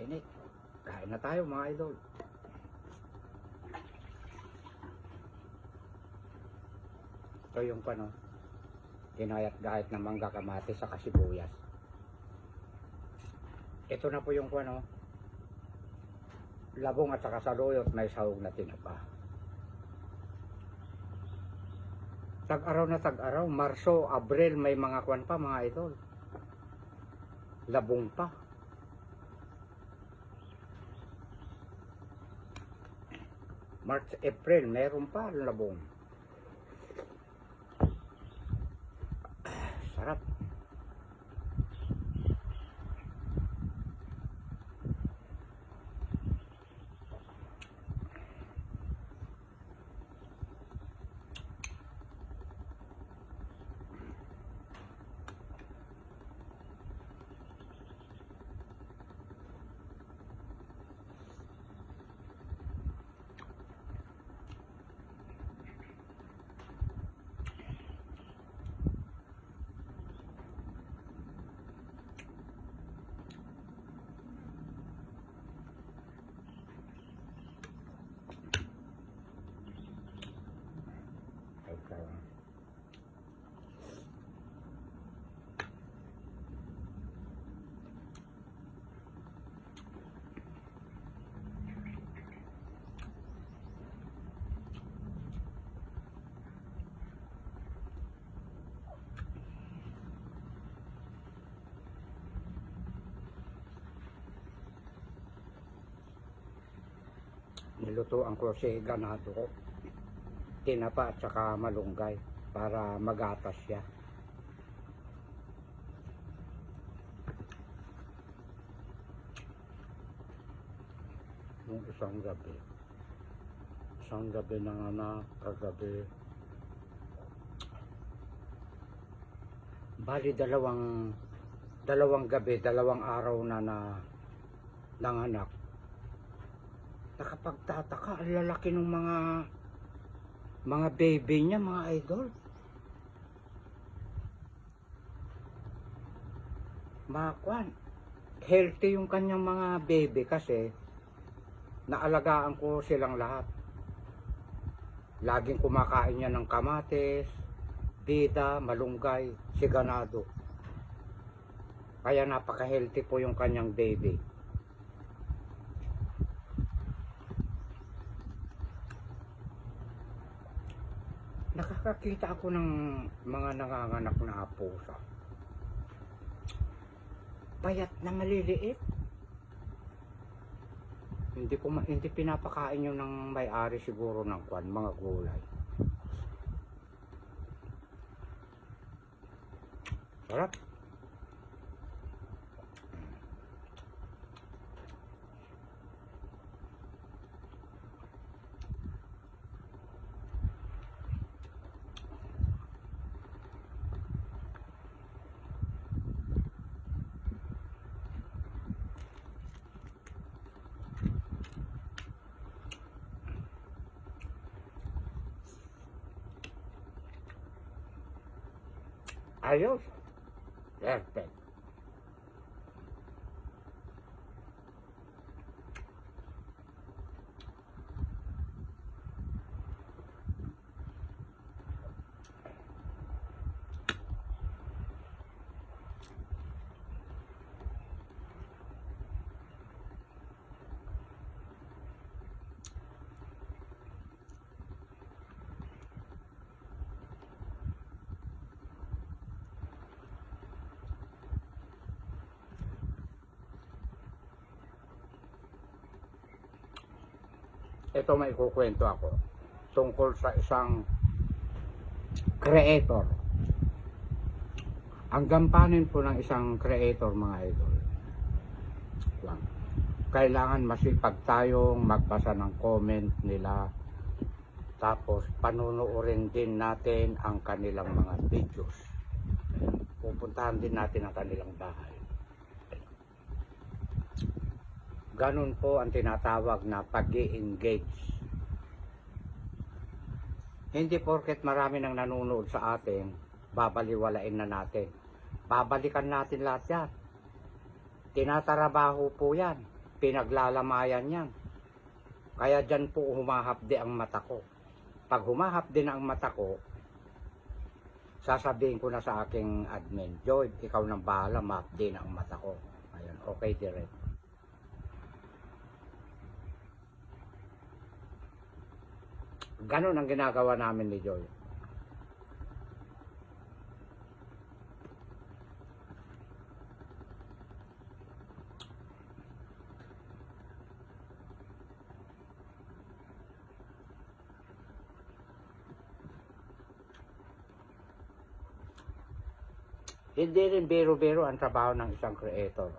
mainit. Kain na tayo mga idol. Ito yung ginayat-gayat ng mangga, kamatis sa sibuyas. Ito na po yung labong at saka saluyot, may sahog na tinapa. Tag-araw na tag-araw, Marso, Abril, may mga kwan pa mga idol. Labong pa. March, April, meron pa labong. Sarap. Nilutuan ko si ganado ko, tinapa at saka malunggay para magatas siya. Nung isang gabi ng anak, kagabi, bali dalawang gabi, dalawang araw na nanganak. Nakapagtataka, ang lalaki ng mga baby niya mga idol. Makwan, healthy yung kanyang mga baby kasi naalagaan ko silang lahat. Laging kumakain niya ng kamatis, bida, malunggay, siganado. Kaya napaka-healthy po yung kanyang baby. Nakakakita ako ng mga nanganganak na pusa. Payat na maliliit. Hindi pinapakain yun ng may-ari siguro ng mga gulay. Sarap. Ayos. Perfect. Ito may ikukwento ako tungkol sa isang creator. Ang gampanin po ng isang creator mga idol, kailangan masipag tayong magbasa ng comment nila, tapos panunuorin din natin ang kanilang mga videos. Pupuntahan din natin ang kanilang bahay. Ganun po ang tinatawag na pag-i-engage. Hindi porket marami nang nanonood sa atin, babaliwalain na natin. Babalikan natin lahat yan. Tinatarabaho po yan. pinaglalamayan yan. Kaya dyan po humahapdi ang mata ko. Pag humahapdi na ang mata ko, sasabihin ko na sa aking admin, Joy, ikaw nang bahala, mahapdi na ang mata ko. Ayun, okay, direct. Ganon ang ginagawa namin ni Joy. Hindi rin biro-biro ang trabaho ng isang creator.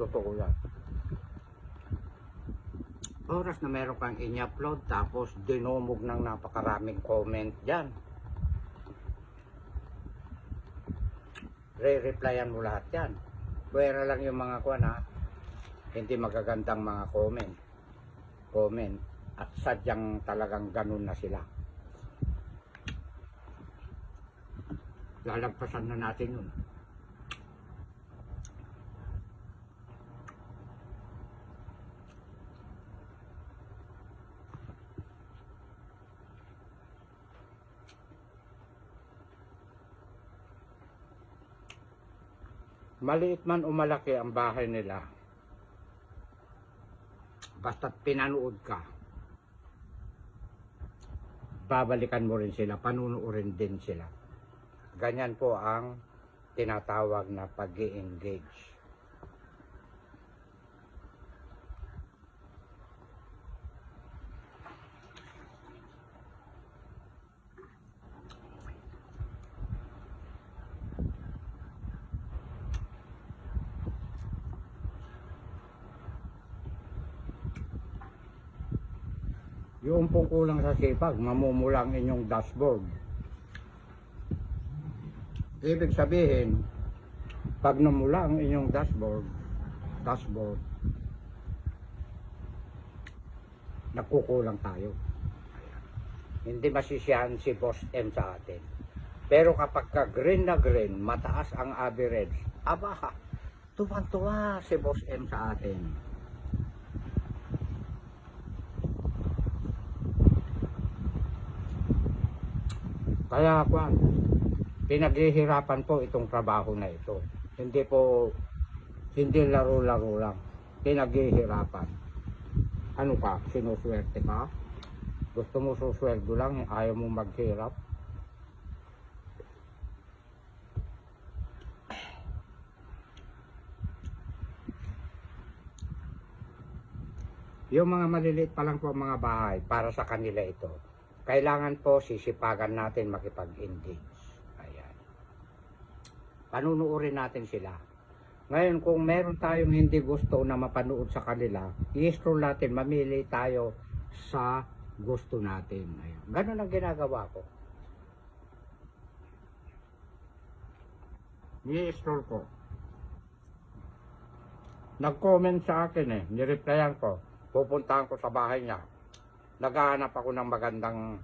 Totoo yan. Oras na meron kang in-upload tapos dinumog ng napakaraming comment dyan. Re-replyan mo lahat yan. Pwera lang yung mga hindi magagandang mga comment. At sadyang talagang ganun na sila. Lalagpasan na natin yun. Maliit man o malaki ang bahay nila, basta't pinanood ka, babalikan mo rin sila, panunuorin din sila. Ganyan po ang tinatawag na pag-i-engage. Yung pong kulang sa sipag, mamumula ang inyong dashboard. Ibig sabihin, pag namula ang inyong dashboard, nagkukulang tayo. Hindi masisiyahan si Boss M sa atin. Pero kapag ka green na green, mataas ang average, aba, tuwang-tuwa si Boss M sa atin. Kaya pinaghihirapan po itong trabaho na ito. Hindi laro-laro lang. Pinaghihirapan. Ano ka? Sinuswerte ka? Gusto mo susweldo lang, ayaw mo maghirap? Yung mga maliliit pa lang po mga bahay, para sa kanila ito. Kailangan po sisipagan natin makipag-engage. Ayan. Panunuorin natin sila. Ngayon kung meron tayong hindi gusto na mapanood sa kanila, i-scroll natin, mamili tayo sa gusto natin. Ayan. Ganun ang ginagawa ko. I-scroll ko. Nag-comment sa akin nireplyan ko. Pupuntahan ko sa bahay niya. Naghahanap ako ng magandang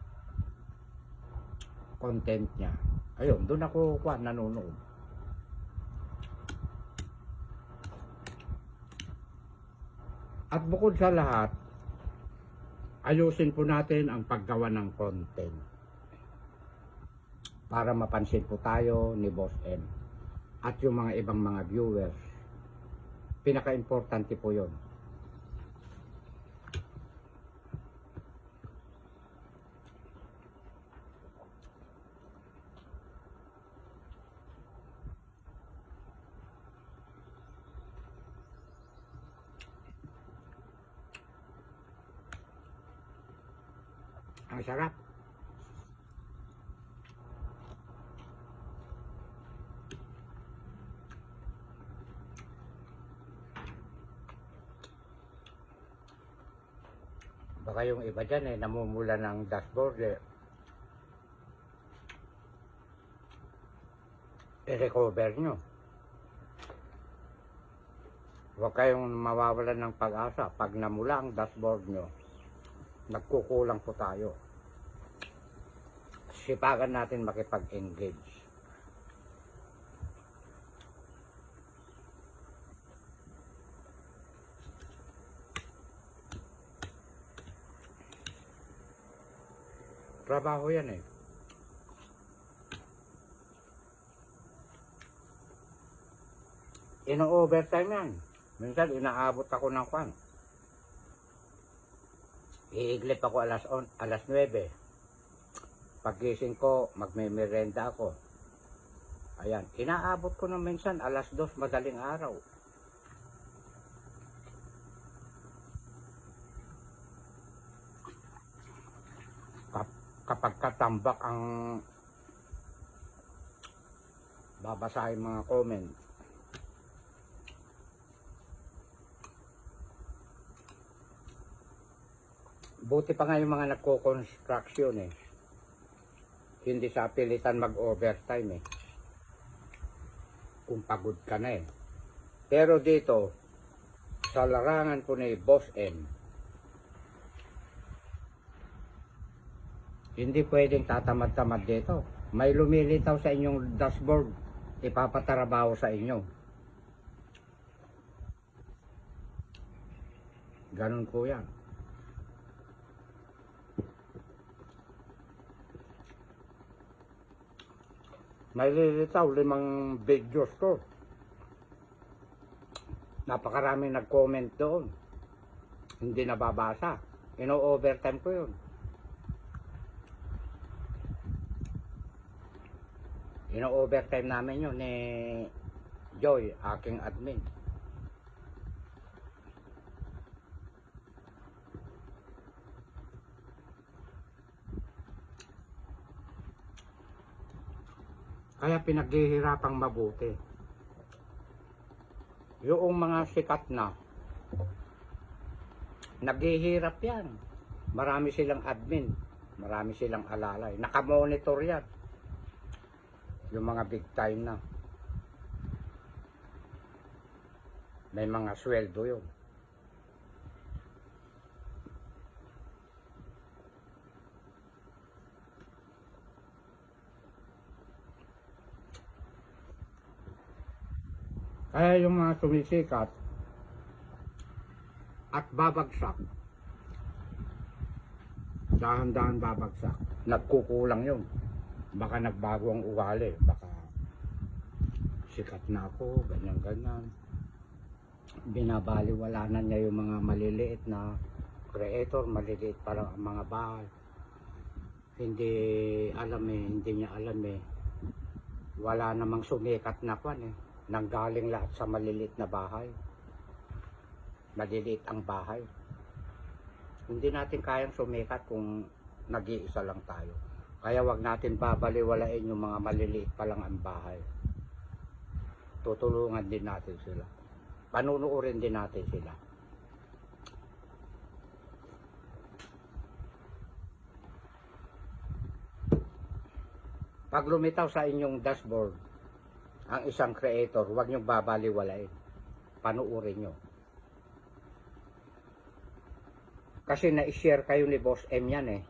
content niya. Ayun, doon ako nanonood. At bukod sa lahat, ayusin po natin ang paggawa ng content. Para mapansin po tayo ni Boss M. At yung mga ibang mga viewers. Pinaka-importante po yun. Ang sarap. Baka yung iba dyan namumula ng dashboard i-recover nyo. Huwag kayong mawawalan ng pag-asa. Pag namula ang dashboard nyo, nagkukulang po tayo. Sipagan natin makipag-engage. Trabaho yan eh. Ino-overtime yan. Minsan inaabot ako ng kwan. Iiglip ako alas 9. Paggising ko, magmemerenda ako. Ayan, inaabot ko na minsan alas 2 madaling araw. Kapag katambak ang babasahin mga comment. Buti pa nga yung mga nagko-construction eh. Hindi sa pilitan mag-overtime eh. Kung pagod ka na eh. Pero dito, sa larangan ko ni Boss M, hindi pwedeng tatamad-tamad dito. May lumilitaw sa inyong dashboard, ipapatarabaho sa inyo. Ganun po yan. May lilitaw 5 videos ko. Napakaraming nag-comment doon. Hindi nababasa. Ino-overtime ko yun. Ino-overtime namin yun ni Joy, aking admin. Kaya pinaghihirapang mabuti. Yung mga sikat na, naghihirap yan. Marami silang admin, marami silang alalay. Nakamonitor yan. Yung mga big time na. May mga sweldo yun. Kaya yung mga sumisikat at babagsak, dahan-dahan babagsak, nagkukulang yun. Baka nagbago ang ugali, baka sikat na ako, ganyan-ganyan. Binabaliwalanan niya yung mga maliliit na creator, maliliit pa lang ang mga bahay. Hindi alam eh, hindi niya alam eh. Wala namang sumikat na kwan eh. Nanggaling lahat sa maliliit na bahay. Maliliit ang bahay. Hindi natin kayang sumikat kung nag-iisa lang tayo. Kaya wag natin babaliwalain yung mga maliliit pa lang ang bahay. Tutulungan din natin sila. Panunuorin din natin sila. Pag lumitaw sa inyong dashboard ang isang creator, huwag niyong babaliwalain. Panuurin nyo. Kasi na-share kayo ni Boss M yan eh.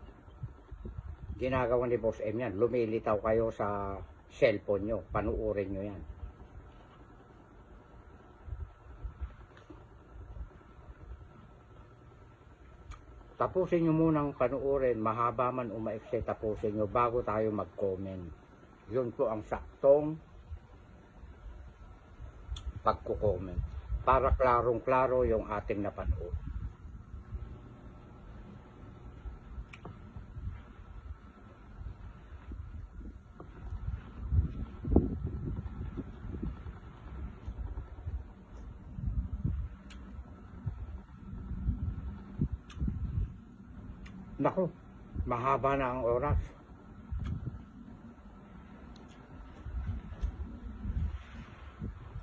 Ginagawa ni Boss M yan. Lumilitaw kayo sa cellphone nyo. Panuurin nyo yan. Tapusin nyo munang panuurin. Mahaba man o maikse, tapusin nyo bago tayo mag-comment. Yun po ang saktong pagko-comment para klarong-klaro yung ating napanood. Naku, mahaba na ang oras.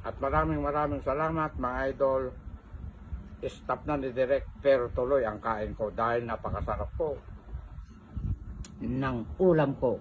At maraming salamat mga idol. Stop na ni Direk pero tuloy ang kain ko dahil napakasarap po ng ulam ko.